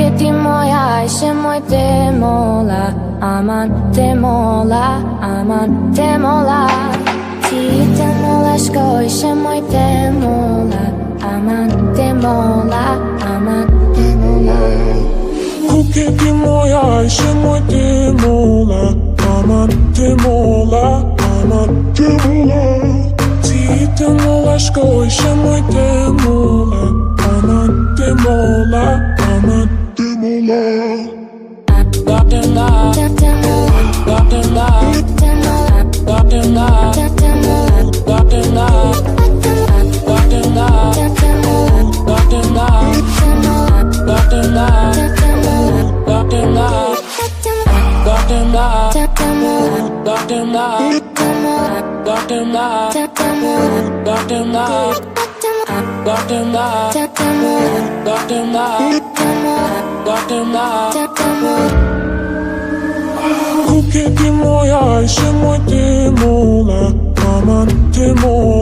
che ti moja, še moj te mola, aman te mola, aman te mola. Ti te mola shkoj, še moj te mola, aman te mola, aman te mola. Ku che ti moja, še moj te mola, aman te mola, aman te mola. Ti te mola shkoj, še moj te mola, aman te mola, aman te mola. Ku che ti moja, še moj te mola, aman te mola.